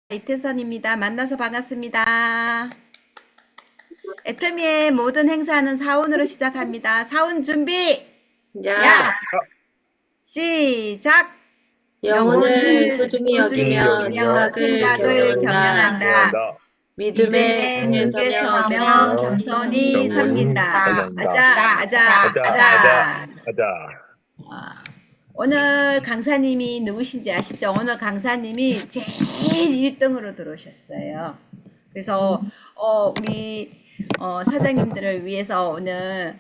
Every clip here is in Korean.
이태선입니다. 만나서 반갑습니다. 애터미의 모든 행사는 사운으로 시작합니다. 사운 준비! 야, 야! 시작! 영혼을 영혼을 소중히 소중히 여기며 여기며 생각을 생각을 경영한다. 경영한다. 믿음의 믿음의 등에 등에 서며 서며 겸손히 겸손히 섬긴다. 섬긴다. 아자, 아자, 아자. 오늘 강사님이 누구신지 아시죠? 오늘 강사님이 제일 1등으로 들어오셨어요. 그래서 우리 사장님들을 위해서 오늘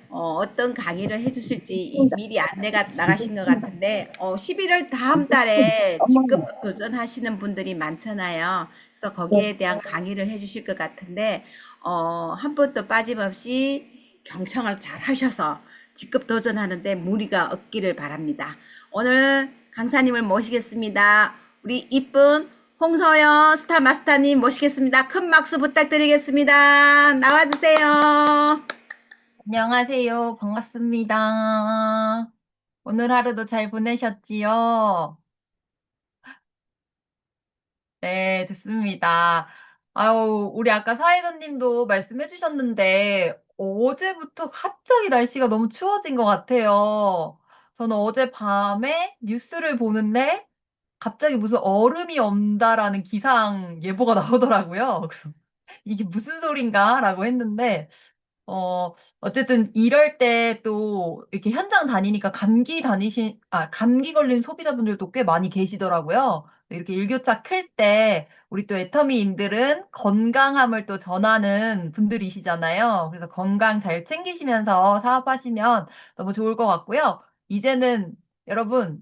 떤 강의를 해주실지 미리 안내가 나가신 것 같은데 11월 다음 달에 직급 도전하시는 분들이 많잖아요. 그래서 거기에 대한 강의를 해주실 것 같은데 한 번도 빠짐없이 경청을 잘 하셔서 직급 도전하는데 무리가 없기를 바랍니다. 오늘 강사님을 모시겠습니다. 우리 이쁜 홍서연 스타 마스터님 모시겠습니다. 큰 박수 부탁드리겠습니다. 나와주세요. 안녕하세요. 반갑습니다. 오늘 하루도 잘 보내셨지요? 네, 좋습니다. 아유, 우리 아까 사회자님도 말씀해 주셨는데, 어제부터 갑자기 날씨가 너무 추워진 것 같아요. 저는 어제 밤에 뉴스를 보는데, 갑자기 무슨 얼음이 온다라는 기상 예보가 나오더라고요. 그래서 이게 무슨 소린가라고 했는데, 어쨌든 이럴 때 또 이렇게 현장 다니니까 감기 걸린 소비자분들도 꽤 많이 계시더라고요. 이렇게 일교차 클 때 우리 또 애터미인들은 건강함을 또 전하는 분들이시잖아요. 그래서 건강 잘 챙기시면서 사업하시면 너무 좋을 것 같고요. 이제는 여러분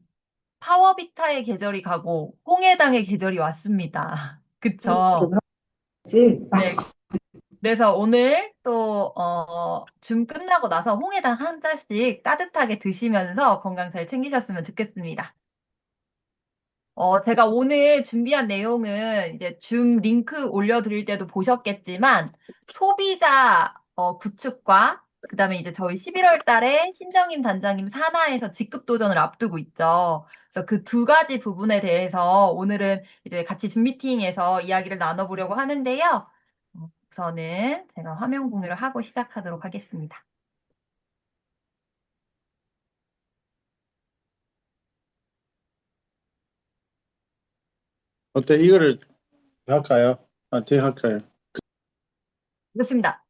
파워비타의 계절이 가고 홍해당의 계절이 왔습니다. 그쵸? 네, 그래서 오늘 또, 줌 끝나고 나서 홍해당 한 잔씩 따뜻하게 드시면서 건강 잘 챙기셨으면 좋겠습니다. 제가 오늘 준비한 내용은 이제 줌 링크 올려드릴 때도 보셨겠지만, 소비자, 구축과, 그 다음에 이제 저희 11월 달에 신정임 단장님 산하에서 직급 도전을 앞두고 있죠. 그래서 그 두 가지 부분에 대해서 오늘은 이제 같이 줌 미팅에서 이야기를 나눠보려고 하는데요. 우선은 제가 화면 공유를 하고 시작하도록 하겠습니다. 어때? 이거를 할까요? 제가 할까요? 좋습니다.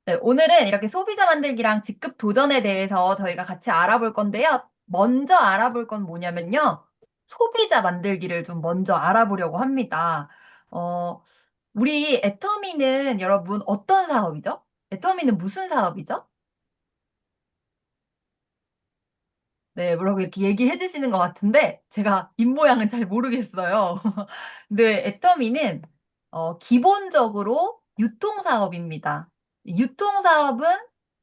네, 오늘은 이렇게 소비자 만들기랑 직급 도전에 대해서 저희가 같이 알아볼 건데요. 먼저 알아볼 건 뭐냐면요. 소비자 만들기를 좀 먼저 알아보려고 합니다. 어, 우리 애터미는 여러분 어떤 사업이죠? 애터미는 무슨 사업이죠? 네, 뭐라고 이렇게 얘기해 주시는 것 같은데, 제가 입모양은 잘 모르겠어요. 근데 애터미는, 기본적으로 유통사업입니다. 유통사업은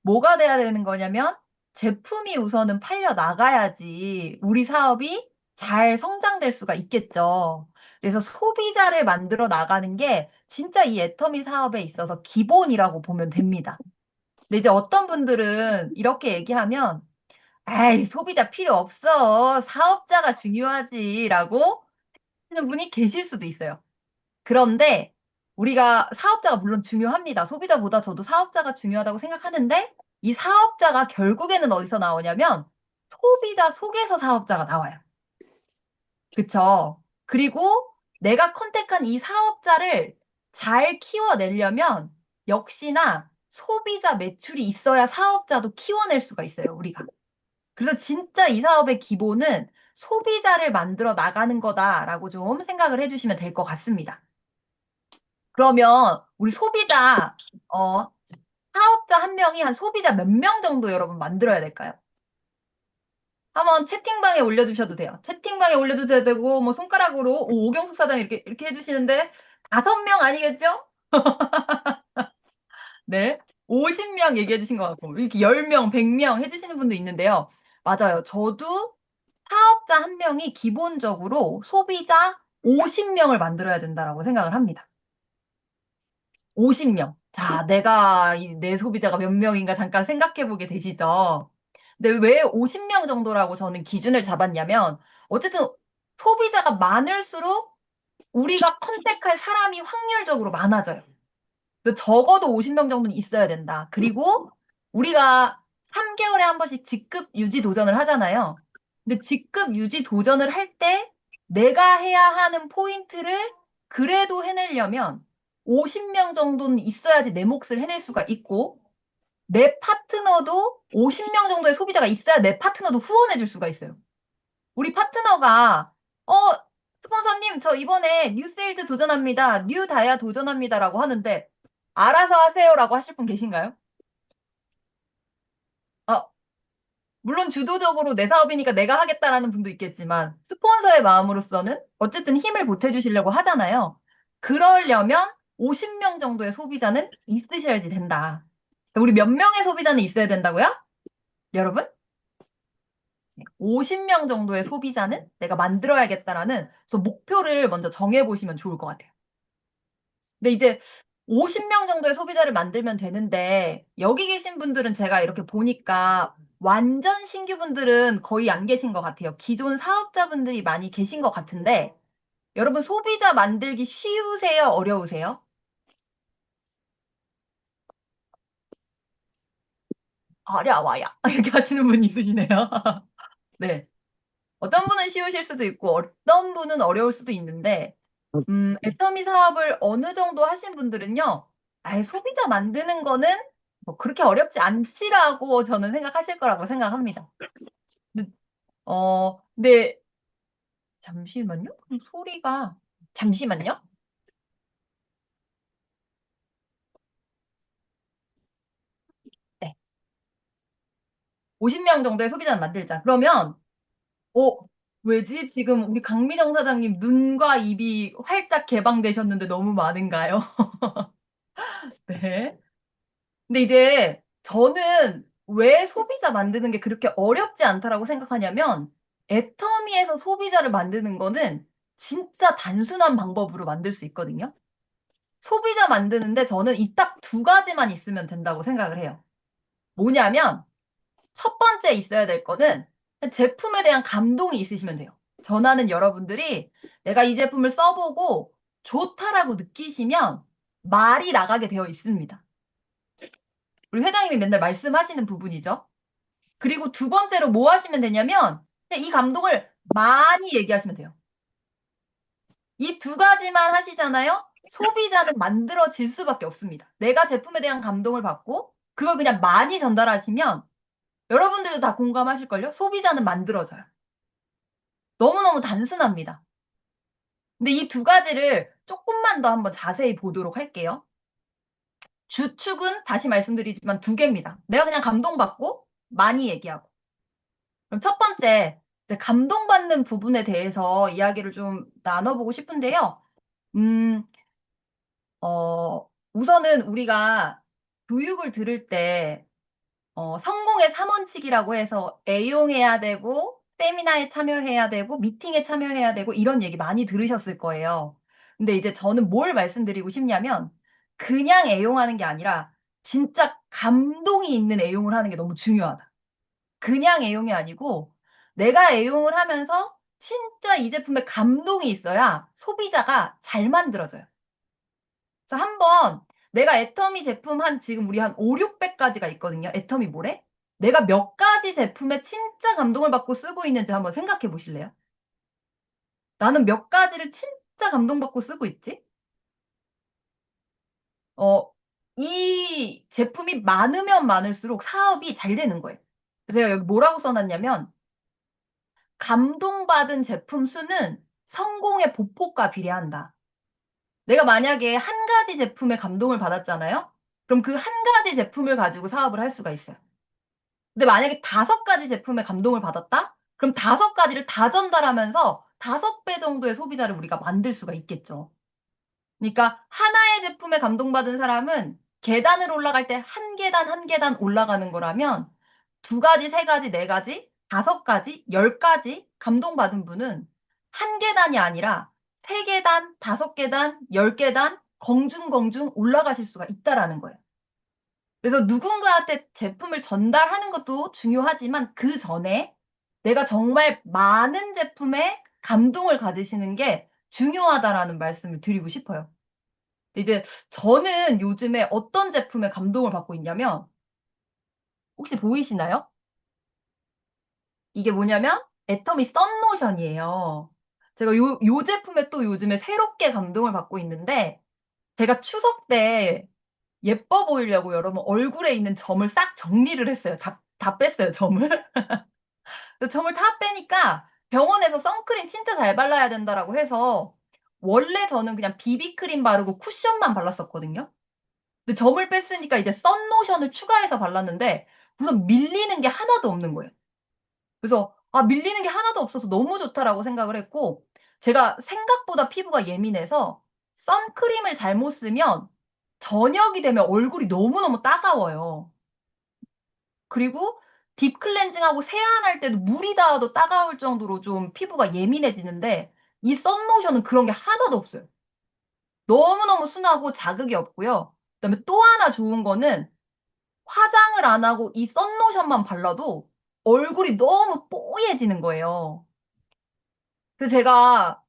뭐가 돼야 되는 거냐면, 제품이 우선은 팔려 나가야지 우리 사업이 잘 성장될 수가 있겠죠. 그래서 소비자를 만들어 나가는 게 진짜 이 애터미 사업에 있어서 기본이라고 보면 됩니다. 근데 이제 어떤 분들은 이렇게 얘기하면, 에이, 소비자 필요 없어. 사업자가 중요하지라고 하는 분이 계실 수도 있어요. 그런데 우리가 사업자가 물론 중요합니다. 소비자보다 저도 사업자가 중요하다고 생각하는데 이 사업자가 결국에는 어디서 나오냐면 소비자 속에서 사업자가 나와요. 그쵸? 그리고 내가 컨택한 이 사업자를 잘 키워내려면 역시나 소비자 매출이 있어야 사업자도 키워낼 수가 있어요, 우리가. 그래서 진짜 이 사업의 기본은 소비자를 만들어 나가는 거다라고 좀 생각을 해주시면 될 것 같습니다. 그러면 우리 사업자 한 명이 한 소비자 몇 명 정도 여러분 만들어야 될까요? 한번 채팅방에 올려주셔도 돼요. 채팅방에 올려주셔도 되고, 뭐 손가락으로 오경숙 사장 이렇게 해주시는데 5명 아니겠죠? 네. 50명 얘기해 주신 것 같고, 이렇게 10명, 100명 해주시는 분도 있는데요. 맞아요. 저도 사업자 한 명이 기본적으로 소비자 50명을 만들어야 된다라고 생각을 합니다. 50명. 자, 내 소비자가 몇 명인가 잠깐 생각해 보게 되시죠? 근데 왜 50명 정도라고 저는 기준을 잡았냐면, 어쨌든 소비자가 많을수록 우리가 컨택할 사람이 확률적으로 많아져요. 그래서 적어도 50명 정도는 있어야 된다. 그리고 우리가 3개월에 한 번씩 직급 유지 도전을 하잖아요. 근데 직급 유지 도전을 할 때 내가 해야 하는 포인트를 그래도 해내려면 50명 정도는 있어야지 내 몫을 해낼 수가 있고, 내 파트너도 50명 정도의 소비자가 있어야 내 파트너도 후원해 줄 수가 있어요. 우리 파트너가 스폰서님 저 이번에 뉴세일즈 도전합니다. 뉴 다이아 도전합니다라고 하는데 알아서 하세요라고 하실 분 계신가요? 물론 주도적으로 내 사업이니까 내가 하겠다라는 분도 있겠지만 스폰서의 마음으로서는 어쨌든 힘을 보태주시려고 하잖아요. 그러려면 50명 정도의 소비자는 있으셔야지 된다. 우리 몇 명의 소비자는 있어야 된다고요? 여러분? 50명 정도의 소비자는 내가 만들어야겠다라는 그래서 목표를 먼저 정해보시면 좋을 것 같아요. 근데 이제 50명 정도의 소비자를 만들면 되는데 여기 계신 분들은 제가 이렇게 보니까 완전 신규분들은 거의 안 계신 것 같아요. 기존 사업자분들이 많이 계신 것 같은데 여러분 소비자 만들기 쉬우세요? 어려우세요? 어려워요. 이렇게 하시는 분이 있으시네요. 네. 어떤 분은 쉬우실 수도 있고 어떤 분은 어려울 수도 있는데 애터미 사업을 어느 정도 하신 분들은요. 아예 소비자 만드는 거는 뭐 그렇게 어렵지 않지라고 저는 생각하실 거라고 생각합니다. 근데, 근데 잠시만요. 소리가 잠시만요. 네. 50명 정도의 소비자를 만들자. 그러면 어, 왜지? 지금 우리 강미정 사장님 눈과 입이 활짝 개방되셨는데 너무 많은가요? 네. 근데 이제 저는 왜 소비자 만드는 게 그렇게 어렵지 않다라고 생각하냐면 애터미에서 소비자를 만드는 거는 진짜 단순한 방법으로 만들 수 있거든요. 소비자 만드는데 저는 이 딱 두 가지만 있으면 된다고 생각을 해요. 뭐냐면 첫 번째 있어야 될 거는 제품에 대한 감동이 있으시면 돼요. 전하는 여러분들이 내가 이 제품을 써보고 좋다라고 느끼시면 말이 나가게 되어 있습니다. 우리 회장님이 맨날 말씀하시는 부분이죠. 그리고 두 번째로 뭐 하시면 되냐면 이 감동을 많이 얘기하시면 돼요. 이 두 가지만 하시잖아요. 소비자는 만들어질 수밖에 없습니다. 내가 제품에 대한 감동을 받고 그걸 그냥 많이 전달하시면 여러분들도 다 공감하실걸요? 소비자는 만들어져요. 너무너무 단순합니다. 근데 이 두 가지를 조금만 더 한번 자세히 보도록 할게요. 주축은 다시 말씀드리지만 두 개입니다. 내가 그냥 감동받고 많이 얘기하고. 그럼 첫 번째, 감동받는 부분에 대해서 이야기를 좀 나눠보고 싶은데요. 음, 우선은 우리가 교육을 들을 때 성공의 3원칙이라고 해서 애용해야 되고, 세미나에 참여해야 되고, 미팅에 참여해야 되고, 이런 얘기 많이 들으셨을 거예요. 근데 이제 저는 뭘 말씀드리고 싶냐면, 그냥 애용하는 게 아니라, 진짜 감동이 있는 애용을 하는 게 너무 중요하다. 그냥 애용이 아니고, 내가 애용을 하면서 진짜 이 제품에 감동이 있어야 소비자가 잘 만들어져요. 그래서 한번 내가 애터미 제품 지금 우리 한 5, 600가지가 있거든요. 애터미 몰에. 내가 몇 가지 제품에 진짜 감동을 받고 쓰고 있는지 한번 생각해 보실래요? 나는 몇 가지를 진짜 감동받고 쓰고 있지? 이 제품이 많으면 많을수록 사업이 잘 되는 거예요. 그래서 제가 여기 뭐라고 써놨냐면, 감동받은 제품 수는 성공의 보폭과 비례한다. 내가 만약에 한 가지 제품에 감동을 받았잖아요? 그럼 그 한 가지 제품을 가지고 사업을 할 수가 있어요. 근데 만약에 5가지 제품에 감동을 받았다? 그럼 5가지를 다 전달하면서 5배 정도의 소비자를 우리가 만들 수가 있겠죠. 그러니까 하나의 제품에 감동받은 사람은 계단을 올라갈 때 한 계단 한 계단 올라가는 거라면 2가지, 3가지, 4가지, 5가지, 10가지 감동받은 분은 한 계단이 아니라 3계단, 5계단, 10계단 공중공중 올라가실 수가 있다라는 거예요. 그래서 누군가한테 제품을 전달하는 것도 중요하지만 그 전에 내가 정말 많은 제품에 감동을 가지시는 게 중요하다라는 말씀을 드리고 싶어요. 이제 저는 요즘에 어떤 제품에 감동을 받고 있냐면 혹시 보이시나요? 이게 뭐냐면 애터미 썬로션이에요. 제가 요 제품에 또 요즘에 새롭게 감동을 받고 있는데 제가 추석 때 예뻐 보이려고 여러분 얼굴에 있는 점을 싹 정리를 했어요. 다 뺐어요, 점을. 그 점을 다 빼니까 병원에서 선크림 진짜 잘 발라야 된다라고 해서 원래 저는 그냥 비비크림 바르고 쿠션만 발랐었거든요. 근데 점을 뺐으니까 이제 선로션을 추가해서 발랐는데 우선 밀리는 게 하나도 없는 거예요. 그래서 '아 밀리는 게 하나도 없어서 너무 좋다.'라고 생각을 했고 제가 생각보다 피부가 예민해서 선크림을 잘못 쓰면 저녁이 되면 얼굴이 너무너무 따가워요. 그리고 딥 클렌징하고 세안할 때도 물이 닿아도 따가울 정도로 좀 피부가 예민해지는데 이 선로션은 그런 게 하나도 없어요. 너무너무 순하고 자극이 없고요. 그다음에 또 하나 좋은 거는 화장을 안 하고 이 선로션만 발라도 얼굴이 너무 뽀얘지는 거예요. 그래서 제가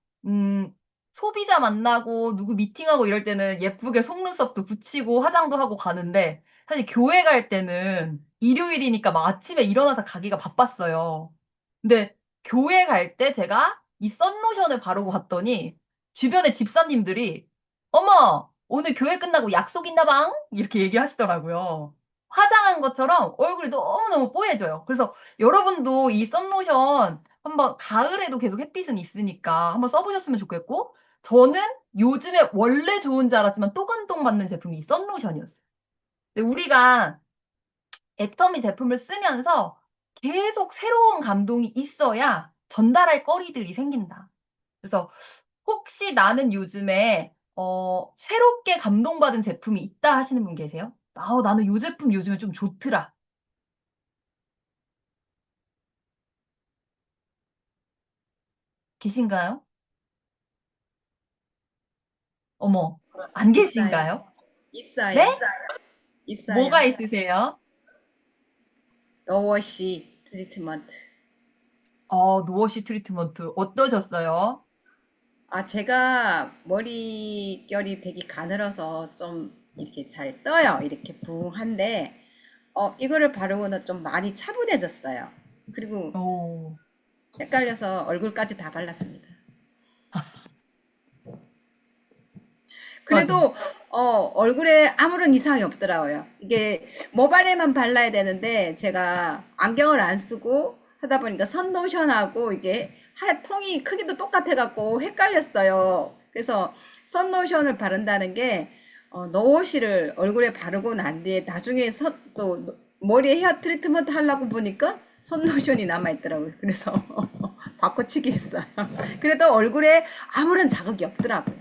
소비자 만나고 누구 미팅하고 이럴 때는 예쁘게 속눈썹도 붙이고 화장도 하고 가는데 사실 교회 갈 때는 일요일이니까 막 아침에 일어나서 가기가 바빴어요. 근데 교회 갈 때 제가 이 선로션을 바르고 갔더니 주변에 집사님들이 "어머 오늘 교회 끝나고 약속 있나 방?" 이렇게 얘기하시더라고요. 화장한 것처럼 얼굴이 너무너무 뽀얘져요. 그래서 여러분도 이 선로션 한번 가을에도 계속 햇빛은 있으니까 한번 써 보셨으면 좋겠고 저는 요즘에 원래 좋은 줄 알았지만 또 감동받는 제품이 이 선로션이었어요. 근데 우리가 애터미 제품을 쓰면서 계속 새로운 감동이 있어야 전달할 거리들이 생긴다. 그래서 혹시 나는 요즘에 새롭게 감동받은 제품이 있다 하시는 분 계세요? 나는 요 제품 요즘에 좀 좋더라." 계신가요? 어머 안 있어요. 계신가요? 있어요. 네? 있어요. 뭐가 있으세요? 노워시 트리트먼트. 노워시 트리트먼트 어떠셨어요? 제가 머릿결이 되게 가늘어서 좀 이렇게 잘 떠요. 이렇게 붕한데, 이거를 바르고는 좀 많이 차분해졌어요. 그리고 오. 헷갈려서 얼굴까지 다 발랐습니다. 맞아요. 그래도 얼굴에 아무런 이상이 없더라고요. 이게 모발에만 발라야 되는데 제가 안경을 안 쓰고 하다 보니까 선로션하고 이게 통이 크기도 똑같아 갖고 헷갈렸어요. 그래서 선로션을 바른다는 게 노워시를 얼굴에 바르고 난 뒤에 나중에 또 머리에 헤어 트리트먼트 하려고 보니까 선로션이 남아 있더라고요. 그래서 바꿔치기 했어요. 그래도 얼굴에 아무런 자극이 없더라고요.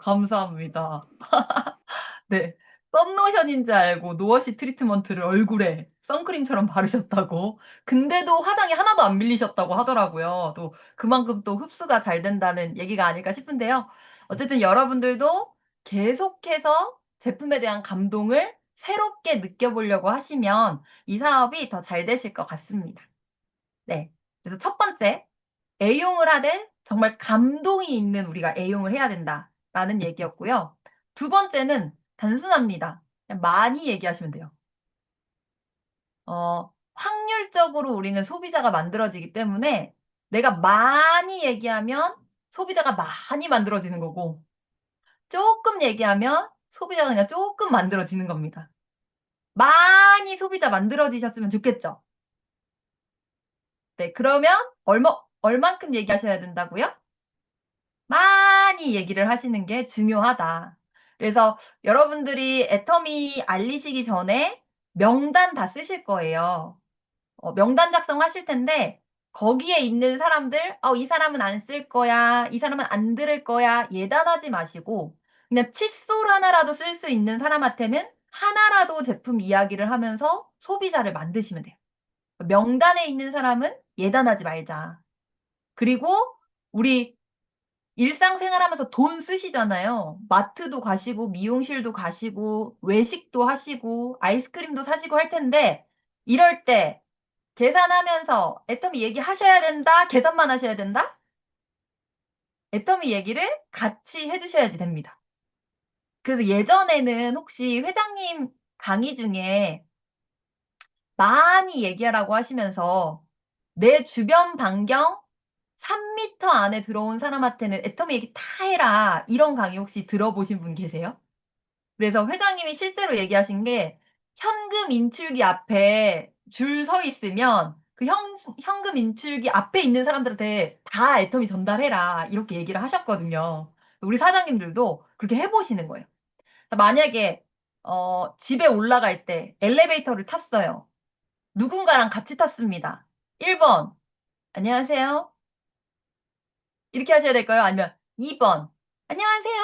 감사합니다. 네. 썬로션인 줄 알고 노워시 트리트먼트를 얼굴에 선크림처럼 바르셨다고. 근데도 화장이 하나도 안 밀리셨다고 하더라고요. 또 그만큼 또 흡수가 잘 된다는 얘기가 아닐까 싶은데요. 어쨌든 여러분들도 계속해서 제품에 대한 감동을 새롭게 느껴보려고 하시면 이 사업이 더 잘 되실 것 같습니다. 네. 그래서 첫 번째, 애용을 하되 정말 감동이 있는 우리가 애용을 해야 된다라는 얘기였고요. 두 번째는 단순합니다. 그냥 많이 얘기하시면 돼요. 확률적으로 우리는 소비자가 만들어지기 때문에 내가 많이 얘기하면 소비자가 많이 만들어지는 거고 쪼끔 얘기하면 소비자가 그냥 쪼끔 만들어지는 겁니다. 많이 소비자 만들어지셨으면 좋겠죠? 네. 그러면 얼만큼 얘기하셔야 된다고요? 많이 얘기를 하시는 게 중요하다. 그래서 여러분들이 애터미 알리시기 전에 명단 다 쓰실 거예요. 명단 작성하실 텐데 거기에 있는 사람들 '이 사람은 안 쓸 거야. 이 사람은 안 들을 거야.' 예단하지 마시고 그냥 칫솔 하나라도 쓸 수 있는 사람한테는 하나라도 제품 이야기를 하면서 소비자를 만드시면 돼요. 명단에 있는 사람은 예단하지 말자. 그리고 우리 일상생활하면서 돈 쓰시잖아요. 마트도 가시고 미용실도 가시고 외식도 하시고 아이스크림도 사시고 할 텐데 이럴 때 계산하면서 애터미 얘기하셔야 된다, 계산만 하셔야 된다? 애터미 얘기를 같이 해주셔야지 됩니다. 그래서 예전에는 혹시 회장님 강의 중에 많이 얘기하라고 하시면서 내 주변 반경 3m 안에 들어온 사람한테는 애터미 얘기 다 해라. 이런 강의 혹시 들어보신 분 계세요? 그래서 회장님이 실제로 얘기하신 게 현금 인출기 앞에 줄 서 있으면 그 현금 인출기 앞에 있는 사람들한테 다 애터미 전달해라. 이렇게 얘기를 하셨거든요. 우리 사장님들도 그렇게 해보시는 거예요. 만약에 집에 올라갈 때 엘리베이터를 탔어요. 누군가랑 같이 탔습니다. 1번, 안녕하세요. 이렇게 하셔야 될까요? 아니면 2번, 안녕하세요.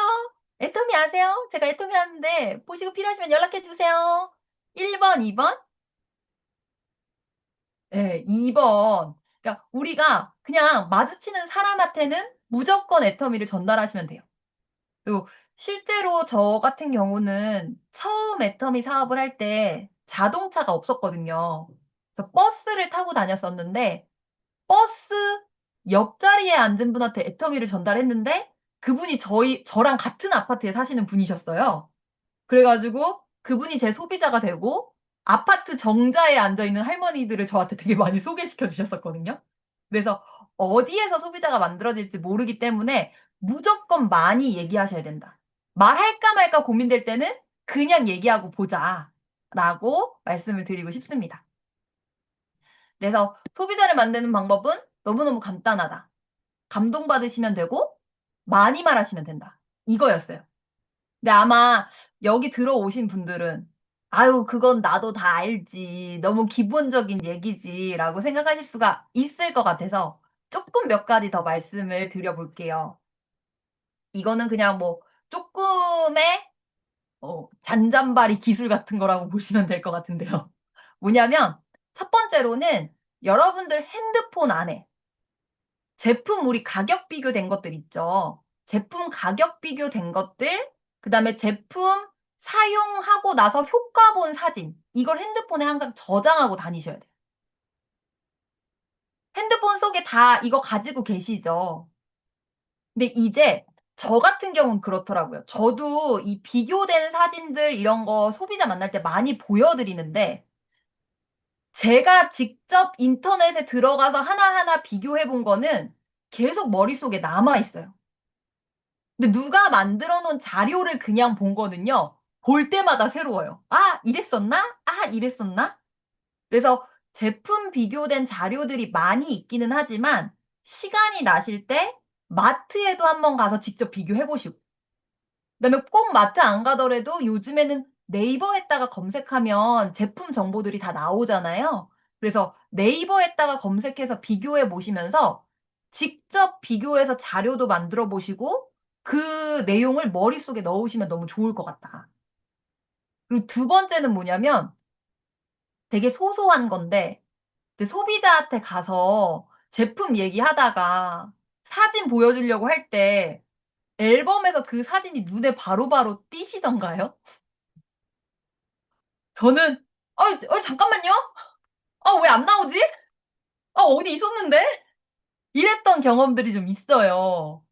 애터미 아세요? 제가 애터미 하는데 보시고 필요하시면 연락해 주세요. 1번, 2번? 네, 2번. 그러니까 우리가 그냥 마주치는 사람한테는 무조건 애터미를 전달하시면 돼요. 그리고 실제로 저 같은 경우는 처음 애터미 사업을 할 때 자동차가 없었거든요. 그래서 버스를 타고 다녔었는데 버스 옆자리에 앉은 분한테 애터미를 전달했는데 그분이 저랑 같은 아파트에 사시는 분이셨어요. 그래 가지고 그분이 제 소비자가 되고 아파트 정자에 앉아 있는 할머니들을 저한테 되게 많이 소개시켜 주셨었거든요. 그래서 어디에서 소비자가 만들어질지 모르기 때문에 무조건 많이 얘기하셔야 된다. 말할까 말까 고민될 때는 그냥 얘기하고 보자라고 말씀을 드리고 싶습니다. 그래서 소비자를 만드는 방법은 너무너무 간단하다. 감동받으시면 되고 많이 말하시면 된다. 이거였어요. 근데 아마 여기 들어오신 분들은 아유, 그건 나도 다 알지. 너무 기본적인 얘기지라고 생각하실 수가 있을 것 같아서 조금 몇 가지 더 말씀을 드려볼게요. 이거는 그냥 뭐 조금의 잔잔바리 기술 같은 거라고 보시면 될 것 같은데요. 뭐냐면 첫 번째로는 여러분들 핸드폰 안에 제품 우리 가격 비교된 것들 있죠. 제품 가격 비교된 것들, 그다음에 제품 사용하고 나서 효과 본 사진. 이걸 핸드폰에 항상 저장하고 다니셔야 돼요. 핸드폰 속에 다 이거 가지고 계시죠. 근데 이제 저 같은 경우는 그렇더라고요. 저도 이 비교된 사진들 이런 거 소비자 만날 때 많이 보여드리는데 제가 직접 인터넷에 들어가서 하나하나 비교해 본 거는 계속 머릿속에 남아 있어요. 근데 누가 만들어 놓은 자료를 그냥 본 거는요. 볼 때마다 새로워요. '아 이랬었나? 아 이랬었나?' 그래서 제품 비교된 자료들이 많이 있기는 하지만 시간이 나실 때 마트에도 한번 가서 직접 비교해 보시고 그다음에 꼭 마트 안 가더라도 요즘에는 네이버에다가 검색하면 제품 정보들이 다 나오잖아요. 그래서 네이버에다가 검색해서 비교해 보시면서 직접 비교해서 자료도 만들어 보시고 그 내용을 머릿속에 넣으시면 너무 좋을 것 같다. 그리고 두 번째는 뭐냐면 되게 소소한 건데 이제 소비자한테 가서 제품 얘기하다가 사진 보여주려고 할 때 앨범에서 그 사진이 눈에 바로바로 띄시던가요? 저는 잠깐만요. 왜 안 나오지? 어디 있었는데?' 이랬던 경험들이 좀 있어요.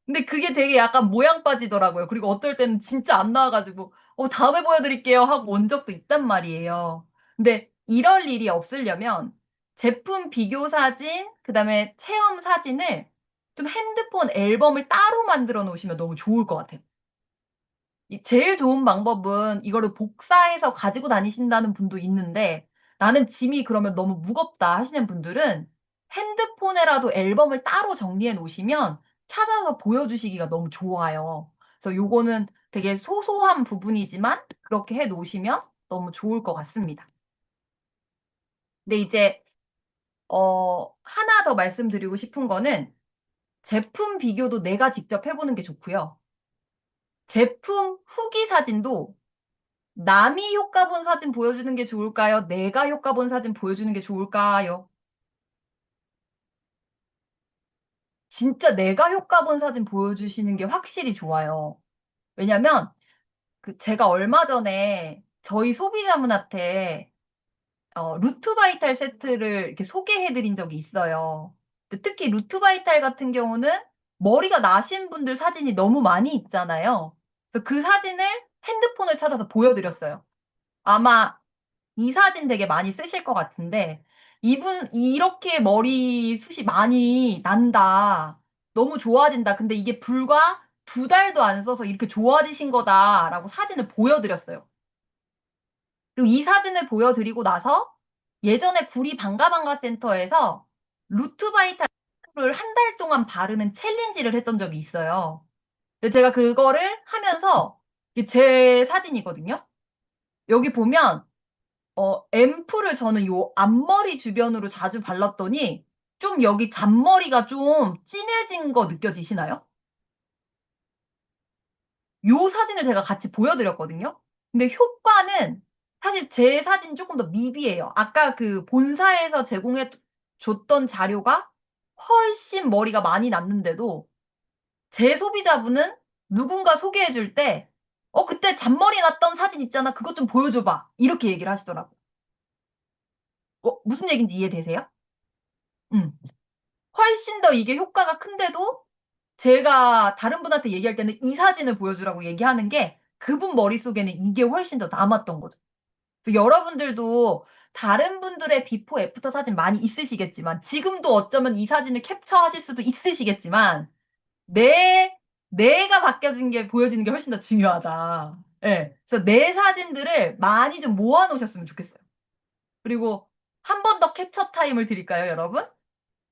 근데 그게 되게 약간 모양 빠지더라고요. 그리고 어떨 때는 진짜 안 나와 가지고 다음에 보여 드릴게요." 하고 온 적도 있단 말이에요. 근데 이럴 일이 없으려면 제품 비교 사진 그다음에 체험 사진을 좀 핸드폰 앨범을 따로 만들어 놓으시면 너무 좋을 것 같아요. 이 제일 좋은 방법은 이거를 복사해서 가지고 다니신다는 분도 있는데 '나는 짐이 그러면 너무 무겁다.' 하시는 분들은 핸드폰에라도 앨범을 따로 정리해 놓으시면 찾아서 보여주시기가 너무 좋아요. 그래서 요거는 되게 소소한 부분이지만 그렇게 해 놓으시면 너무 좋을 것 같습니다. 근데 이제 하나 더 말씀드리고 싶은 거는 제품 비교도 내가 직접 해 보는 게 좋고요. 제품 후기 사진도 남이 효과 본 사진 보여주는 게 좋을까요? 내가 효과 본 사진 보여주는 게 좋을까요? 진짜 내가 효과 본 사진 보여주시는 게 확실히 좋아요. 왜냐면 제가 얼마 전에 저희 소비자분한테 루트바이탈 세트를 이렇게 소개해 드린 적이 있어요. 근데 특히 루트바이탈 같은 경우는 머리가 나신 분들 사진이 너무 많이 있잖아요. 그래서 그 사진을 핸드폰을 찾아서 보여드렸어요. 아마 이 사진 되게 많이 쓰실 것 같은데, 이분 이렇게 머리숱이 많이 난다. 너무 좋아진다. 근데 이게 불과 2달도 안 써서 이렇게 좋아지신 거다라고 사진을 보여드렸어요. 그리고 이 사진을 보여드리고 나서 예전에 구리 반가반가 센터에서 루트바이탈을 한 달 동안 바르는 챌린지를 했던 적이 있어요. 근데 제가 그거를 하면서 이게 제 사진이거든요. 여기 보면 앰플을 저는 요 앞머리 주변으로 자주 발랐더니 좀 여기 잔머리가 좀 진해진 거 느껴지시나요? 요 사진을 제가 같이 보여드렸거든요. 근데 효과는 사실 제 사진이 조금 더 미비해요. 아까 그 본사에서 제공해 줬던 자료가 훨씬 머리가 많이 났는데도 제 소비자분은 누군가 소개해 줄 때 그때 잔머리 났던 사진 있잖아. 그것 좀 보여줘 봐. 이렇게 얘기를 하시더라고요. 무슨 얘기인지 이해되세요? 훨씬 더 이게 효과가 큰데도 제가 다른 분한테 얘기할 때는 이 사진을 보여주라고 얘기하는 게 그분 머릿속에는 이게 훨씬 더 남았던 거죠. 그래서 여러분들도 다른 분들의 비포 애프터 사진 많이 있으시겠지만 지금도 어쩌면 이 사진을 캡처하실 수도 있으시겠지만 내가 바뀌어진 게 보여지는 게 훨씬 더 중요하다. 예. 그래서 내 사진들을 많이 좀 모아 놓으셨으면 좋겠어요. 그리고 한 번 더 캡처 타임을 드릴까요, 여러분?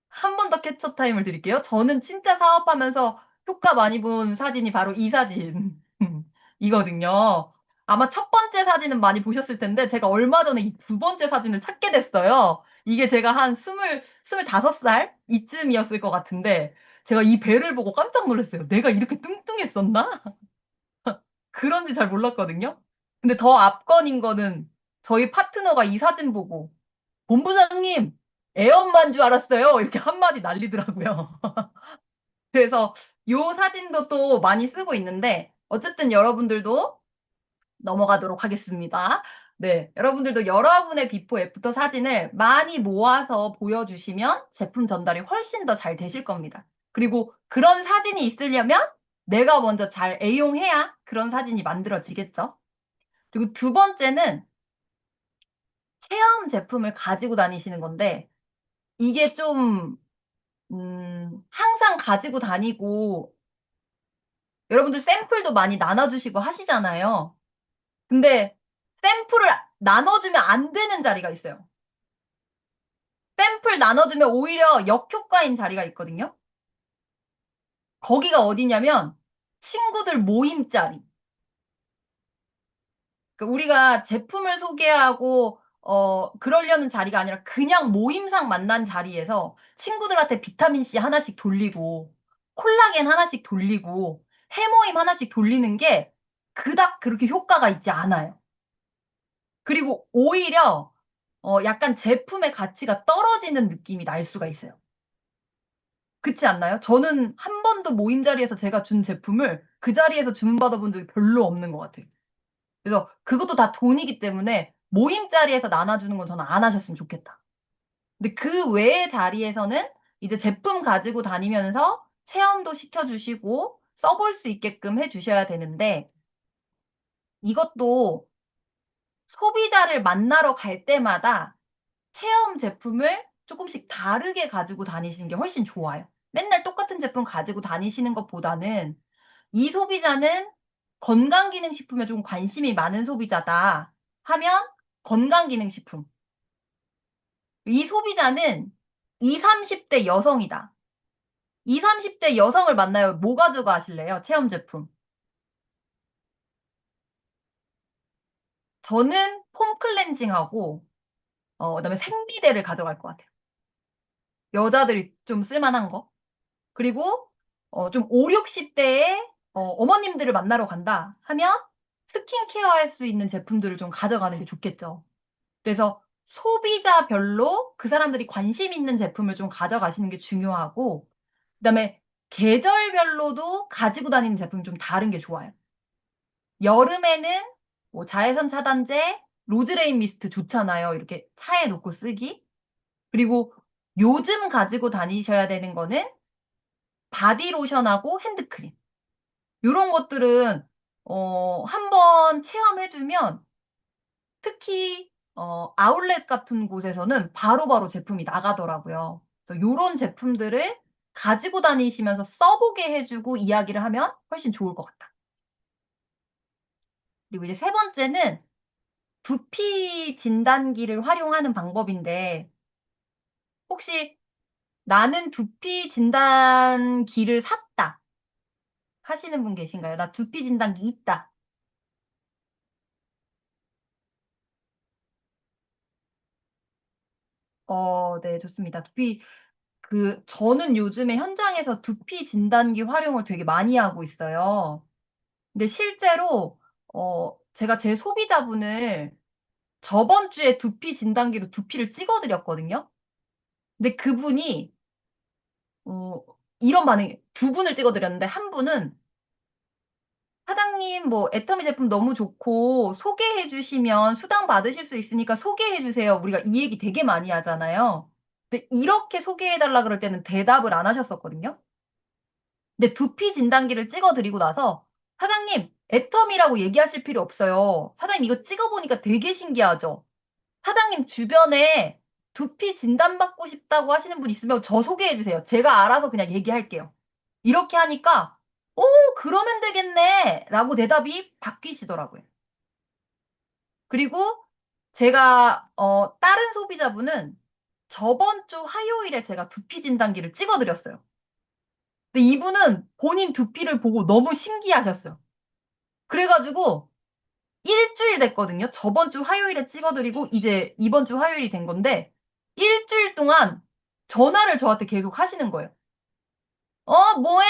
한 번 더 캡처 타임을 드릴게요. 저는 진짜 사업하면서 효과 많이 본 사진이 바로 이 사진 이거든요. 아마 첫 번째 사진은 많이 보셨을 텐데 제가 얼마 전에 이 두 번째 사진을 찾게 됐어요. 이게 제가 한 25살 이쯤이었을 것 같은데 제가 이 배를 보고 깜짝 놀랐어요. 내가 이렇게 뚱뚱했었나? 그런지 잘 몰랐거든요. 근데 더 압권인 거는 저희 파트너가 이 사진 보고 본부장님 애엄마인 줄 알았어요. 이렇게 한마디 날리더라고요. 그래서 요 사진도 또 많이 쓰고 있는데 어쨌든 여러분들도 넘어가도록 하겠습니다. 네, 여러분들도 여러분의 비포 애프터 사진을 많이 모아서 보여주시면 제품 전달이 훨씬 더 잘 되실 겁니다. 그리고 그런 사진이 있으려면 내가 먼저 잘 애용해야 그런 사진이 만들어지겠죠. 그리고 두 번째는 체험 제품을 가지고 다니시는 건데 이게 좀 항상 가지고 다니고 여러분들 샘플도 많이 나눠주시고 하시잖아요. 근데 샘플을 나눠주면 안 되는 자리가 있어요. 샘플 나눠주면 오히려 역효과인 자리가 있거든요. 거기가 어디냐면 친구들 모임 자리. 그러니까 우리가 제품을 소개하고 그러려는 자리가 아니라 그냥 모임상 만난 자리에서 친구들한테 비타민C 하나씩 돌리고 콜라겐 하나씩 돌리고 해모임 하나씩 돌리는 게 그닥 그렇게 효과가 있지 않아요. 그리고 오히려 약간 제품의 가치가 떨어지는 느낌이 날 수가 있어요. 그렇지 않나요? 저는 한 번도 모임 자리에서 제가 준 제품을 그 자리에서 주문받아 본 적이 별로 없는 것 같아요. 그래서 그것도 다 돈이기 때문에 모임 자리에서 나눠주는 건 저는 안 하셨으면 좋겠다. 근데 그 외의 자리에서는 이제 제품 가지고 다니면서 체험도 시켜주시고 써볼 수 있게끔 해주셔야 되는데 이것도 소비자를 만나러 갈 때마다 체험 제품을 조금씩 다르게 가지고 다니시는 게 훨씬 좋아요. 맨날 똑같은 제품 가지고 다니시는 것보다는 이 소비자는 건강기능식품에 좀 관심이 많은 소비자다 하면 건강기능식품. 이 소비자는 20, 30대 여성이다. 20, 30대 여성을 만나요. 뭐 가져가실래요? 체험 제품. 저는 폼 클렌징하고 그다음에 생비대를 가져갈 것 같아요. 여자들이 좀 쓸만한 거. 그리고 좀 5, 60대의 어머님들을 만나러 간다 하면 스킨케어 할 수 있는 제품들을 좀 가져가는 게 좋겠죠. 그래서 소비자별로 그 사람들이 관심 있는 제품을 좀 가져가시는 게 중요하고 그다음에 계절별로도 가지고 다니는 제품이 좀 다른 게 좋아요. 여름에는 뭐 자외선 차단제, 로즈레인 미스트 좋잖아요. 이렇게 차에 놓고 쓰기. 그리고 요즘 가지고 다니셔야 되는 거는 바디로션하고 핸드크림. 이런 것들은 한번 체험해주면 특히 아울렛 같은 곳에서는 바로바로 제품이 나가더라고요. 그래서 요런 제품들을 가지고 다니시면서 써보게 해주고 이야기를 하면 훨씬 좋을 것 같다. 그리고 이제 세 번째는 두피 진단기를 활용하는 방법인데 혹시 나는 두피 진단기를 샀다 하시는 분 계신가요? 나 두피 진단기 있다. 네, 좋습니다. 저는 요즘에 현장에서 두피 진단기 활용을 되게 많이 하고 있어요. 근데 실제로, 제가 제 소비자분을 저번 주에 두피 진단기로 두피를 찍어드렸거든요. 근데 그분이, 이런 반응이, 두 분을 찍어드렸는데, 한 분은, 사장님, 뭐, 애터미 제품 너무 좋고, 소개해 주시면 수당 받으실 수 있으니까 소개해 주세요. 우리가 이 얘기 되게 많이 하잖아요. 근데 이렇게 소개해 달라 그럴 때는 대답을 안 하셨었거든요. 근데 두피 진단기를 찍어드리고 나서 사장님, 애텀이라고 얘기하실 필요 없어요. 사장님, 이거 찍어보니까 되게 신기하죠? 사장님 주변에 두피 진단받고 싶다고 하시는 분 있으면 저 소개해주세요. 제가 알아서 그냥 얘기할게요. 이렇게 하니까, 오, 그러면 되겠네. 라고 대답이 바뀌시더라고요. 그리고 제가, 다른 소비자분은 저번 주 화요일에 제가 두피 진단기를 찍어드렸어요. 근데 이분은 본인 두피를 보고 너무 신기하셨어요. 그래가지고 일주일 됐거든요. 저번 주 화요일에 찍어드리고 이제 이번 주 화요일이 된 건데 일주일 동안 전화를 저한테 계속 하시는 거예요. 뭐해?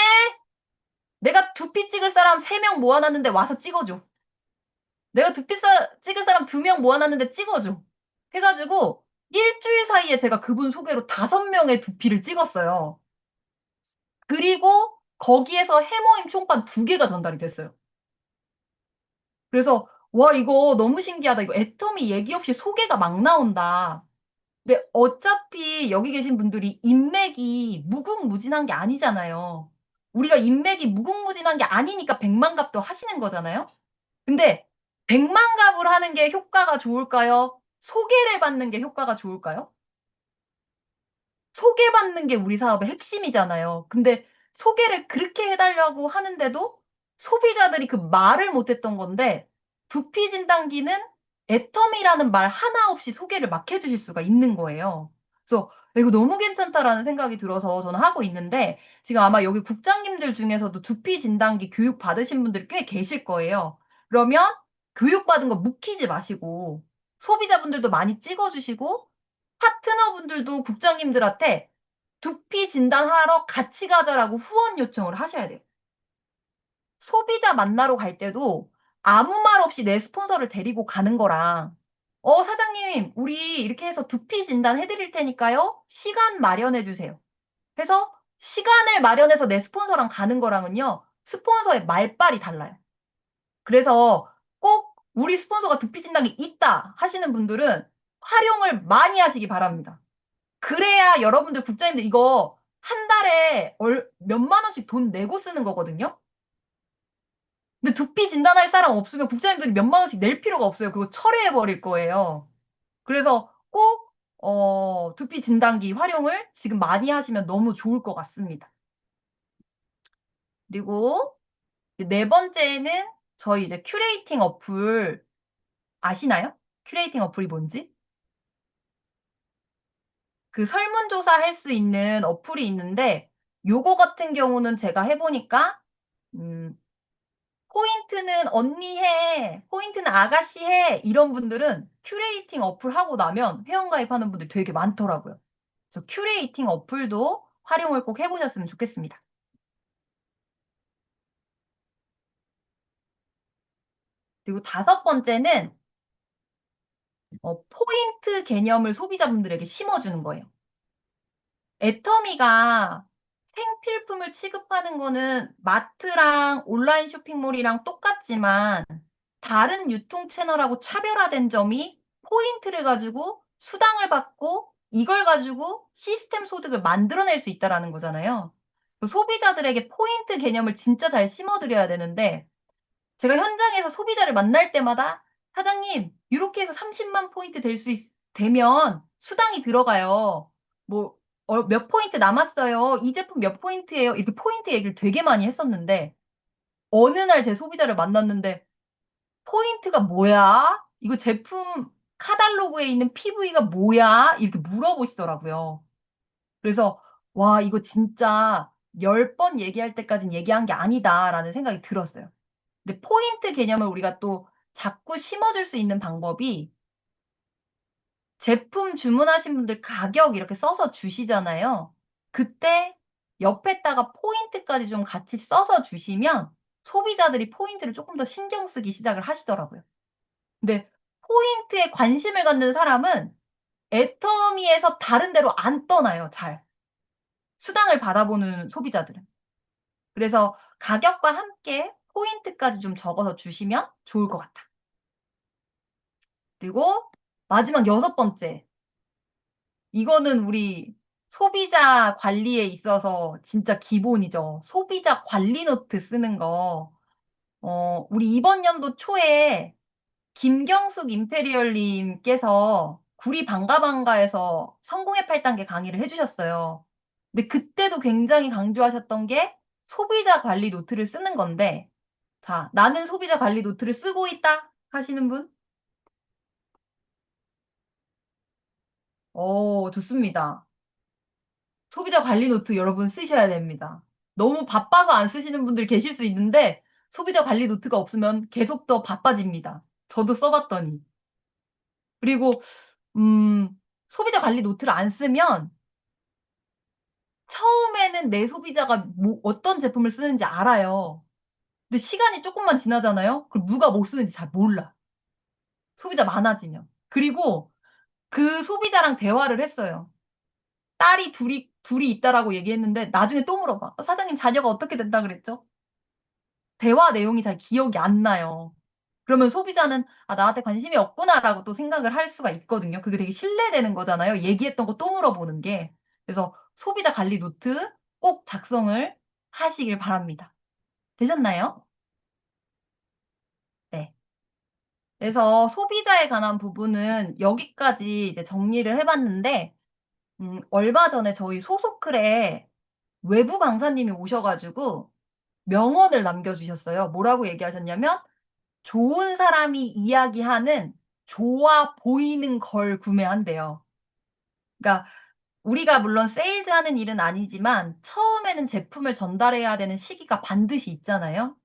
내가 두피 찍을 사람 3명 모아놨는데 와서 찍어줘. 내가 찍을 사람 2명 모아놨는데 찍어줘. 해가지고 일주일 사이에 제가 그분 소개로 5명의 두피를 찍었어요. 그리고 거기에서 해모임 총판 2개가 전달이 됐어요. 그래서 와 이거 너무 신기하다. 이거 애터미 얘기 없이 소개가 막 나온다. 근데 어차피 여기 계신 분들이 인맥이 무궁무진한 게 아니잖아요. 우리가 인맥이 무궁무진한 게 아니니까 백만갑도 하시는 거잖아요. 근데 백만갑을 하는 게 효과가 좋을까요? 소개를 받는 게 효과가 좋을까요? 소개받는 게 우리 사업의 핵심이잖아요. 근데 소개를 그렇게 해달라고 하는데도 소비자들이 그 말을 못했던 건데 두피 진단기는 애텀이라는 말 하나 없이 소개를 막 해주실 수가 있는 거예요. 그래서 이거 너무 괜찮다라는 생각이 들어서 저는 하고 있는데 지금 아마 여기 국장님들 중에서도 두피 진단기 교육 받으신 분들이 꽤 계실 거예요. 그러면 교육받은 거 묵히지 마시고 소비자분들도 많이 찍어주시고 파트너분들도 국장님들한테 두피 진단하러 같이 가자라고 후원 요청을 하셔야 돼요. 소비자 만나러 갈 때도 아무 말 없이 내 스폰서를 데리고 가는 거랑 사장님, 우리 이렇게 해서 두피 진단 해드릴 테니까요. 시간 마련해 주세요. 해서 시간을 마련해서 내 스폰서랑 가는 거랑은요. 스폰서의 말빨이 달라요. 그래서 꼭 우리 스폰서가 두피 진단이 있다 하시는 분들은 활용을 많이 하시기 바랍니다. 그래야 여러분들 국장님들 이거 한 달에 몇만 원씩 돈 내고 쓰는 거거든요. 근데 두피 진단할 사람 없으면 국장님들이 몇만 원씩 낼 필요가 없어요. 그거 철회해 버릴 거예요. 그래서 꼭 두피 진단기 활용을 지금 많이 하시면 너무 좋을 것 같습니다. 그리고 네 번째는 저희 이제 큐레이팅 어플 아시나요? 큐레이팅 어플이 뭔지? 그 설문조사 할 수 있는 어플이 있는데 요거 같은 경우는 제가 해보니까 포인트는 언니 해, 포인트는 아가씨 해 이런 분들은 큐레이팅 어플 하고 나면 회원가입하는 분들 되게 많더라고요. 그래서 큐레이팅 어플도 활용을 꼭 해보셨으면 좋겠습니다. 그리고 5번째는 포인트 개념을 소비자분들에게 심어주는 거예요. 애터미가 생필품을 취급하는 거는 마트랑 온라인 쇼핑몰이랑 똑같지만 다른 유통 채널하고 차별화된 점이 포인트를 가지고 수당을 받고 이걸 가지고 시스템 소득을 만들어낼 수 있다라는 거잖아요. 그 소비자들에게 포인트 개념을 진짜 잘 심어드려야 되는데, 제가 현장에서 소비자를 만날 때마다 사장님, 이렇게 해서 30만 포인트 되면 수당이 들어가요. 뭐, 몇 포인트 남았어요. 이 제품 몇 포인트예요. 이렇게 포인트 얘기를 되게 많이 했었는데, 어느 날 제 소비자를 만났는데, 포인트가 뭐야? 이거 제품 카탈로그에 있는 PV가 뭐야? 이렇게 물어보시더라고요. 그래서, 와, 이거 진짜 10번 얘기할 때까진 얘기한 게 아니다라는 생각이 들었어요. 근데 포인트 개념을 우리가 또 자꾸 심어줄 수 있는 방법이 제품 주문하신 분들 가격 이렇게 써서 주시잖아요. 그때 옆에다가 포인트까지 좀 같이 써서 주시면 소비자들이 포인트를 조금 더 신경 쓰기 시작을 하시더라고요. 근데 포인트에 관심을 갖는 사람은 애터미에서 다른 데로 안 떠나요, 잘. 수당을 받아보는 소비자들은. 그래서 가격과 함께 포인트까지 좀 적어서 주시면 좋을 것 같아. 그리고 마지막 6번째. 이거는 우리 소비자 관리에 있어서 진짜 기본이죠. 소비자 관리 노트 쓰는 거. 우리 이번 연도 초에 김경숙 임페리얼님께서 구리 방가방가에서 성공의 8단계 강의를 해주셨어요. 근데 그때도 굉장히 강조하셨던 게 소비자 관리 노트를 쓰는 건데, 자, 나는 소비자 관리 노트를 쓰고 있다 하시는 분? 좋습니다. 소비자 관리 노트 여러분 쓰셔야 됩니다. 너무 바빠서 안 쓰시는 분들 계실 수 있는데, 소비자 관리 노트가 없으면 계속 더 바빠집니다. 저도 써봤더니. 그리고, 소비자 관리 노트를 안 쓰면 처음에는 내 소비자가 어떤 제품을 쓰는지 알아요. 근데 시간이 조금만 지나잖아요? 그럼 누가 뭐 쓰는지 잘 몰라. 소비자 많아지면. 그리고 그 소비자랑 대화를 했어요. 딸이 둘이 있다라고 얘기했는데 나중에 또 물어봐. 사장님 자녀가 어떻게 된다 그랬죠? 대화 내용이 잘 기억이 안 나요. 그러면 소비자는 나한테 관심이 없구나라고 또 생각을 할 수가 있거든요. 그게 되게 신뢰되는 거잖아요. 얘기했던 거 또 물어보는 게. 그래서 소비자 관리 노트 꼭 작성을 하시길 바랍니다. 되셨나요? 네. 그래서 소비자에 관한 부분은 여기까지 이제 정리를 해봤는데, 얼마 전에 저희 소속클에 외부 강사님이 오셔가지고 명언을 남겨주셨어요. 뭐라고 얘기하셨냐면, 좋은 사람이 이야기하는 좋아 보이는 걸 구매한대요. 그러니까 우리가 물론 세일즈하는 일은 아니지만 처음에는 제품을 전달해야 되는 시기가 반드시 있잖아요.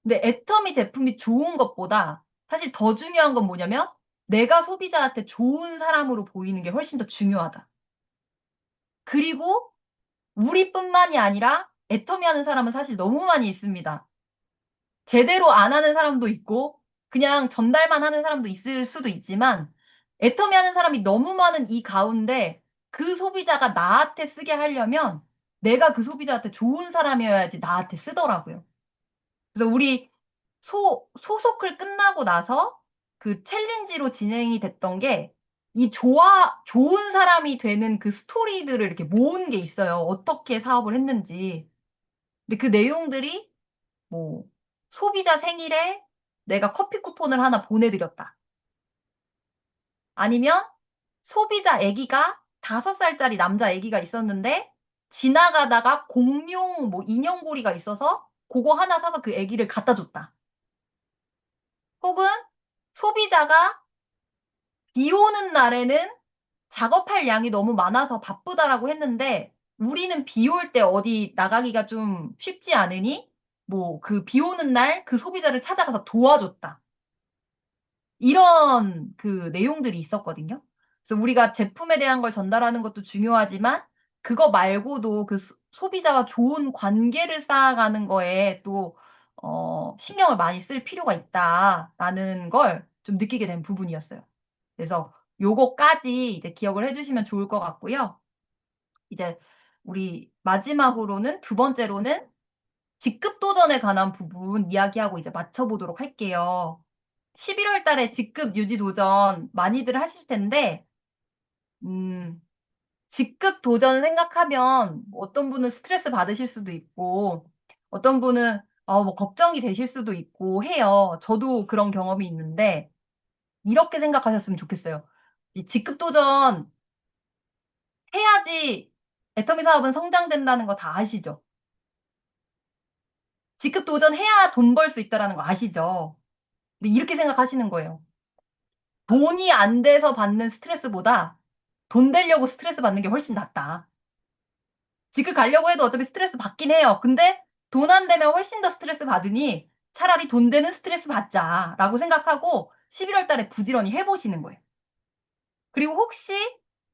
근데 애터미 제품이 좋은 것보다 사실 더 중요한 건 뭐냐면 내가 소비자한테 좋은 사람으로 보이는 게 훨씬 더 중요하다. 그리고 우리뿐만이 아니라 애터미 하는 사람은 사실 너무 많이 있습니다. 제대로 안 하는 사람도 있고 그냥 전달만 하는 사람도 있을 수도 있지만 애터미 하는 사람이 너무 많은 이 가운데 그 소비자가 나한테 쓰게 하려면 내가 그 소비자한테 좋은 사람이어야지 나한테 쓰더라고요. 그래서 우리 소속을 끝나고 나서 그 챌린지로 진행이 됐던 게 이 좋은 사람이 되는 그 스토리들을 이렇게 모은 게 있어요. 어떻게 사업을 했는지. 근데 그 내용들이 뭐 소비자 생일에 내가 커피 쿠폰을 하나 보내드렸다. 아니면 소비자 아기가 5살짜리 남자 아기가 있었는데 지나가다가 공룡 뭐 인형고리가 있어서 그거 하나 사서 그 아기를 갖다 줬다. 혹은 소비자가 비 오는 날에는 작업할 양이 너무 많아서 바쁘다라고 했는데 우리는 비 올 때 어디 나가기가 좀 쉽지 않으니 뭐 그 비 오는 날 그 소비자를 찾아가서 도와줬다. 이런 그 내용들이 있었거든요. 그래서 우리가 제품에 대한 걸 전달하는 것도 중요하지만 그거 말고도 그 소비자와 좋은 관계를 쌓아가는 거에 또 신경을 많이 쓸 필요가 있다라는 걸 좀 느끼게 된 부분이었어요. 그래서 요거까지 이제 기억을 해주시면 좋을 것 같고요. 이제 우리 마지막으로는 두 번째로는 직급 도전에 관한 부분 이야기하고 이제 맞춰보도록 할게요. 11월 달에 직급 유지 도전 많이들 하실 텐데, 직급 도전 생각하면 어떤 분은 스트레스 받으실 수도 있고, 어떤 분은 뭐 걱정이 되실 수도 있고 해요. 저도 그런 경험이 있는데, 이렇게 생각하셨으면 좋겠어요. 이 직급 도전 해야지 애터미 사업은 성장된다는 거 다 아시죠? 직급 도전해야 돈 벌 수 있다라는 거 아시죠? 근데 이렇게 생각하시는 거예요. 돈이 안 돼서 받는 스트레스보다 돈 되려고 스트레스 받는 게 훨씬 낫다. 직급 가려고 해도 어차피 스트레스 받긴 해요. 근데 돈 안 되면 훨씬 더 스트레스 받으니 차라리 돈 되는 스트레스 받자라고 생각하고 11월 달에 부지런히 해보시는 거예요. 그리고 혹시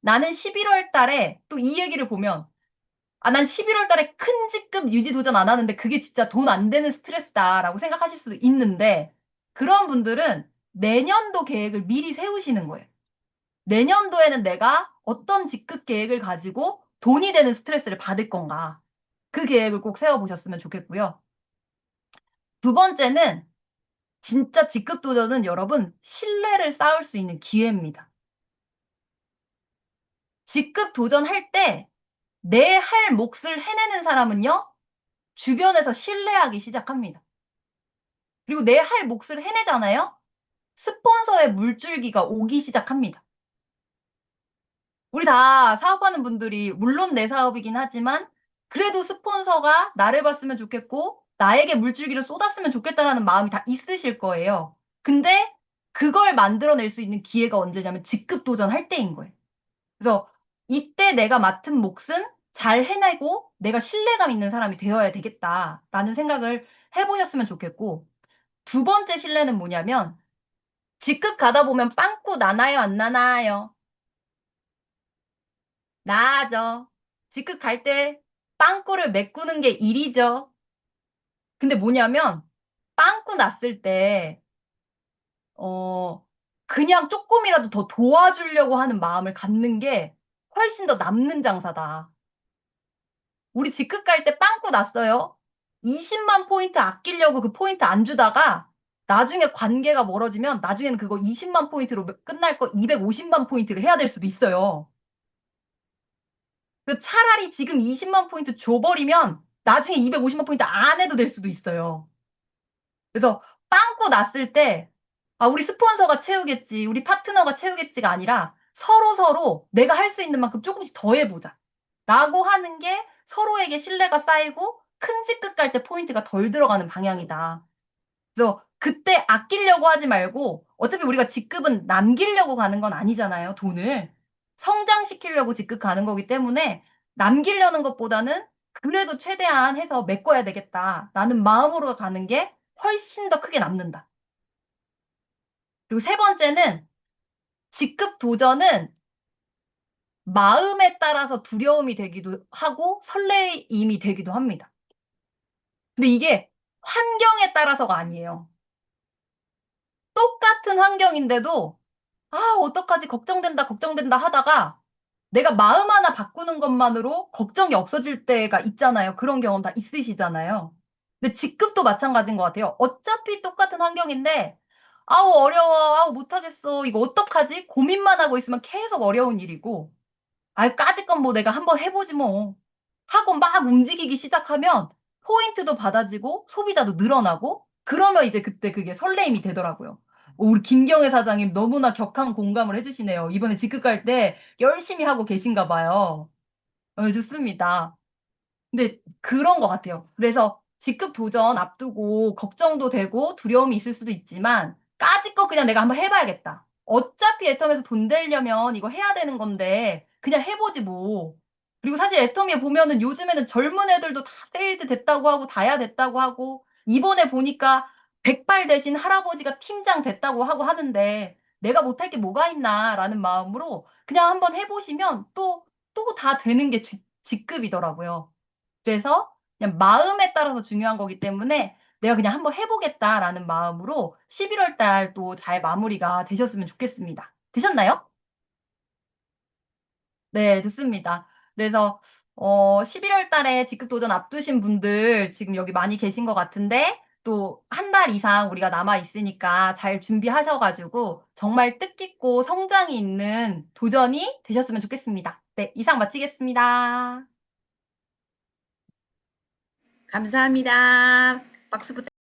나는 11월 달에 또 이 얘기를 보면 난 11월 달에 큰 직급 유지 도전 안 하는데 그게 진짜 돈 안 되는 스트레스다라고 생각하실 수도 있는데 그런 분들은 내년도 계획을 미리 세우시는 거예요. 내년도에는 내가 어떤 직급 계획을 가지고 돈이 되는 스트레스를 받을 건가. 그 계획을 꼭 세워보셨으면 좋겠고요. 두 번째는 진짜 직급 도전은 여러분 신뢰를 쌓을 수 있는 기회입니다. 직급 도전할 때 내 할 몫을 해내는 사람은요, 주변에서 신뢰하기 시작합니다. 그리고 내 할 몫을 해내잖아요? 스폰서의 물줄기가 오기 시작합니다. 우리 다 사업하는 분들이 물론 내 사업이긴 하지만 그래도 스폰서가 나를 봤으면 좋겠고 나에게 물줄기를 쏟았으면 좋겠다라는 마음이 다 있으실 거예요. 근데 그걸 만들어낼 수 있는 기회가 언제냐면 직급 도전할 때인 거예요. 그래서 이때 내가 맡은 몫은 잘 해내고 내가 신뢰감 있는 사람이 되어야 되겠다라는 생각을 해보셨으면 좋겠고 두 번째 신뢰는 뭐냐면 직급 가다 보면 빵꾸 나나요, 안 나나요? 나죠. 직급 갈 때 빵꾸를 메꾸는 게 일이죠. 근데 뭐냐면 빵꾸 났을 때 그냥 조금이라도 더 도와주려고 하는 마음을 갖는 게 훨씬 더 남는 장사다. 우리 직급 갈 때 빵꾸 났어요. 20만 포인트 아끼려고 그 포인트 안 주다가 나중에 관계가 멀어지면 나중에는 그거 20만 포인트로 끝날 거 250만 포인트를 해야 될 수도 있어요. 그 차라리 지금 20만 포인트 줘버리면 나중에 250만 포인트 안 해도 될 수도 있어요. 그래서 빵꾸 났을 때, 우리 스폰서가 채우겠지, 우리 파트너가 채우겠지가 아니라 서로 내가 할 수 있는 만큼 조금씩 더 해보자. 라고 하는 게 서로에게 신뢰가 쌓이고 큰 직급 갈 때 포인트가 덜 들어가는 방향이다. 그래서 그때 아끼려고 하지 말고 어차피 우리가 직급은 남기려고 가는 건 아니잖아요, 돈을. 성장시키려고 직급 가는 거기 때문에 남기려는 것보다는 그래도 최대한 해서 메꿔야 되겠다라는 마음으로 가는 게 훨씬 더 크게 남는다. 그리고 세 번째는 직급 도전은 마음에 따라서 두려움이 되기도 하고 설레임이 되기도 합니다. 근데 이게 환경에 따라서가 아니에요. 똑같은 환경인데도 어떡하지? 걱정된다 하다가 내가 마음 하나 바꾸는 것만으로 걱정이 없어질 때가 있잖아요. 그런 경험 다 있으시잖아요. 근데 직급도 마찬가지인 것 같아요. 어차피 똑같은 환경인데, 어려워. 못하겠어. 이거 어떡하지? 고민만 하고 있으면 계속 어려운 일이고, 까짓 건 뭐 내가 한번 해보지 뭐. 하고 막 움직이기 시작하면 포인트도 받아지고 소비자도 늘어나고 그러면 이제 그때 그게 설레임이 되더라고요. 우리 김경애 사장님 너무나 격한 공감을 해주시네요. 이번에 직급 갈 때 열심히 하고 계신가 봐요. 좋습니다. 근데 그런 것 같아요. 그래서 직급 도전 앞두고 걱정도 되고 두려움이 있을 수도 있지만 까짓 거 그냥 내가 한번 해봐야겠다. 어차피 애텀에서 돈 되려면 이거 해야 되는 건데 그냥 해보지 뭐. 그리고 사실 애텀에 보면은 요즘에는 젊은 애들도 다 세일즈 됐다고 하고 다야 됐다고 하고 이번에 보니까 백발 대신 할아버지가 팀장 됐다고 하고 하는데 내가 못할 게 뭐가 있나라는 마음으로 그냥 한번 해보시면 또 다 되는 게 직급이더라고요. 그래서 그냥 마음에 따라서 중요한 거기 때문에 내가 그냥 한번 해보겠다라는 마음으로 11월 달 또 잘 마무리가 되셨으면 좋겠습니다. 되셨나요? 네, 좋습니다. 그래서 11월 달에 직급 도전 앞두신 분들 지금 여기 많이 계신 것 같은데 또 한 달 이상 우리가 남아 있으니까 잘 준비하셔가지고 정말 뜻깊고 성장이 있는 도전이 되셨으면 좋겠습니다. 네, 이상 마치겠습니다. 감사합니다. 박수 부탁드립니다.